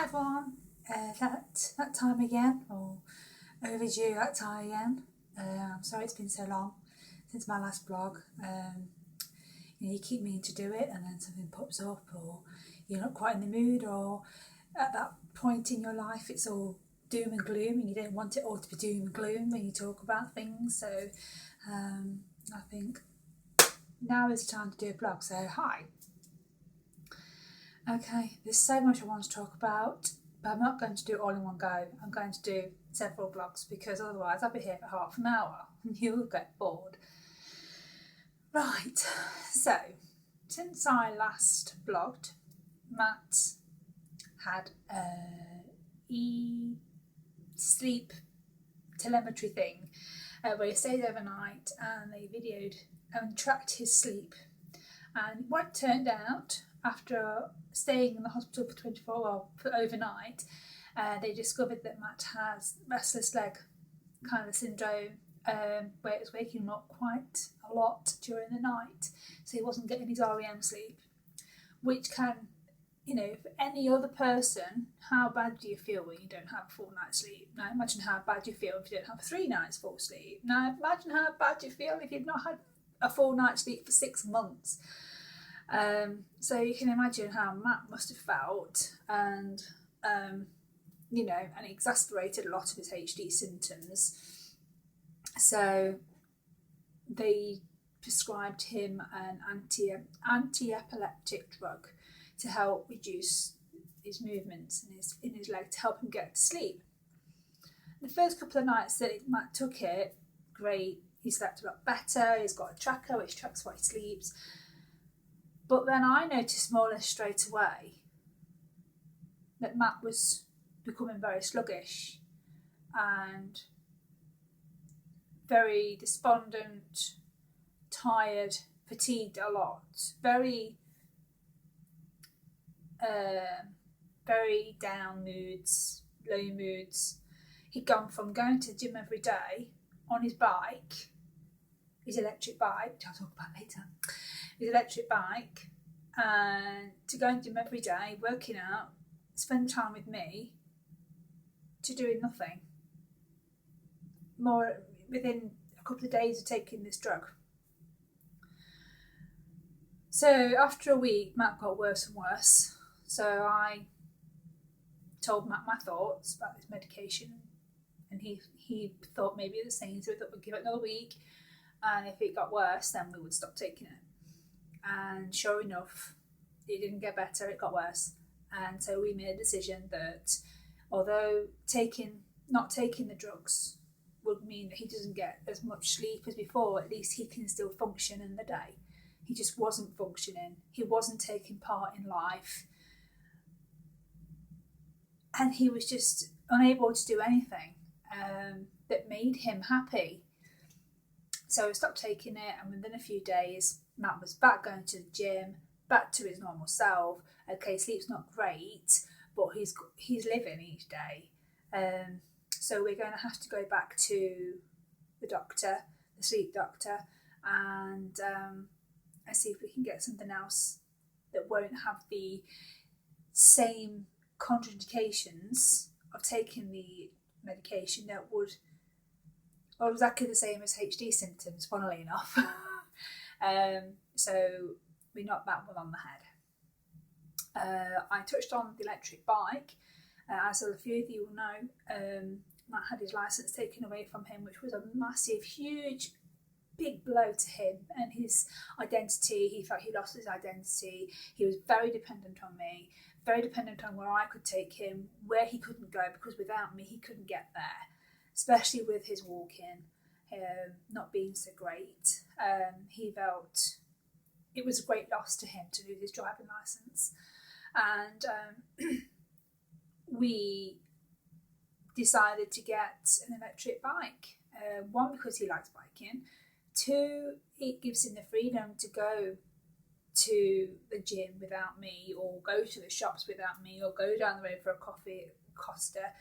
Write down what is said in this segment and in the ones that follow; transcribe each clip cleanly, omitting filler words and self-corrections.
Hi everyone, that time again, or overdue that time again. I'm sorry it's been so long since my last blog. You keep meaning to do it and then something pops up, or you're not quite in the mood, or at that point in your life it's all doom and gloom and you don't want it all to be doom and gloom when you talk about things. So I think now is the time to do a blog. So hi. Okay, there's so much I want to talk about, but I'm not going to do it all in one go. I'm going to do several blogs because otherwise I'll be here for half an hour and you'll get bored. Right, so since I last blogged, Matt had a sleep telemetry thing where he stayed overnight and they videoed and tracked his sleep. And what it turned out, after staying in the hospital for overnight, they discovered that Matt has restless leg kind of syndrome, where it was waking him up quite a lot during the night, so he wasn't getting his REM sleep, which can, for any other person, how bad do you feel when you don't have a full night's sleep? Now imagine how bad you feel if you don't have 3 nights full sleep. Now imagine how bad you feel if you've not had a full night's sleep for 6 months. So you can imagine how Matt must have felt, and and exasperated a lot of his HD symptoms. So they prescribed him an anti-epileptic drug to help reduce his movements in his leg, to help him get to sleep. The first couple of nights that Matt took it, great, he slept a lot better, he's got a tracker which tracks what he sleeps. But then I noticed more or less straight away that Matt was becoming very sluggish and very despondent, tired, fatigued a lot, very down moods, low moods. He'd gone from going to the gym every day on his bike, his electric bike, which I'll talk about later, his electric bike, and to going to gym every day, working out, spend time with me, to doing nothing. More within a couple of days of taking this drug. So after a week, Matt got worse and worse. So I told Matt my thoughts about this medication, and he thought maybe it was the same, so we thought we'd give it another week, and if it got worse, then we would stop taking it. And sure enough, it didn't get better, it got worse. And so we made a decision that although not taking the drugs would mean that he doesn't get as much sleep as before, at least he can still function in the day. He just wasn't functioning. He wasn't taking part in life. And he was just unable to do anything that made him happy. So we stopped taking it, and within a few days, Matt was back going to the gym, back to his normal self. Okay, sleep's not great, but he's living each day. So we're going to have to go back to the doctor, the sleep doctor, and see if we can get something else that won't have the same contraindications of taking the medication that would, or exactly the same as HD symptoms, funnily enough. So we knocked that one on the head. I touched on the electric bike. As a few of you will know, Matt had his licence taken away from him, which was a massive, huge, big blow to him and his identity. He felt he lost his identity. He was very dependent on me, very dependent on where I could take him, where he couldn't go, because without me he couldn't get there, especially with his walking not being so great. He felt it was a great loss to him to lose his driving licence. And we decided to get an electric bike. One, because he likes biking. 2, it gives him the freedom to go to the gym without me, or go to the shops without me, or go down the road for a coffee at Costa.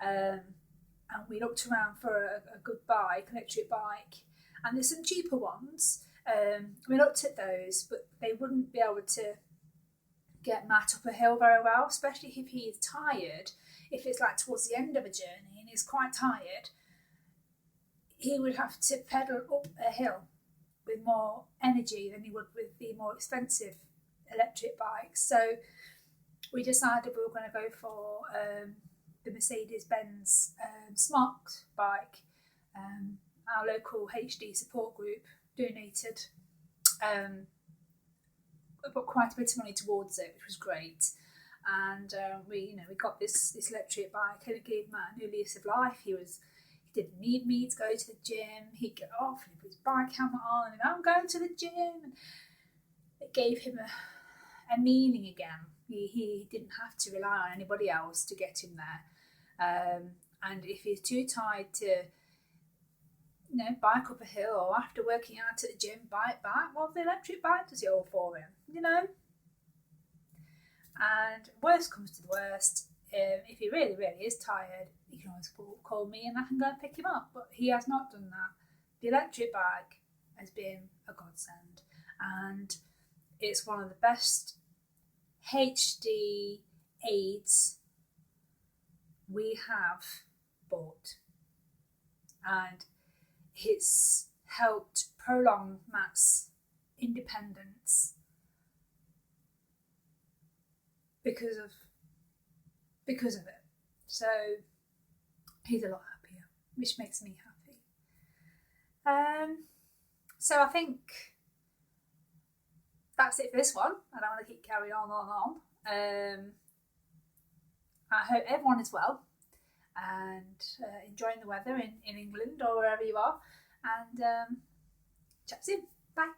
And we looked around for a good bike, electric bike, and there's some cheaper ones. We looked at those, but they wouldn't be able to get Matt up a hill very well, especially if he is tired. If it's like towards the end of a journey and he's quite tired, he would have to pedal up a hill with more energy than he would with the more expensive electric bikes. So we decided we were going to go for the Mercedes-Benz Smart bike. Our local HD support group donated put quite a bit of money towards it, which was great. And we got this electric bike, and it gave Matt a new lease of life. He didn't need me to go to the gym. He'd get off and put his bike helmet on, and I'm going to the gym. And it gave him a meaning again. He didn't have to rely on anybody else to get him there. And if he's too tired to bike up a hill, or after working out at the gym, bike back, well, the electric bike does it all for him, And worst comes to the worst, if he really, really is tired, he can always call me and I can go and pick him up. But he has not done that. The electric bike has been a godsend, and it's one of the best HD aids we have bought. And it's helped prolong Matt's independence because of it. So he's a lot happier, which makes me happy. So I think that's it for this one. I don't want to keep carrying on. I hope everyone is well and enjoying the weather in England or wherever you are. And chat soon. Bye.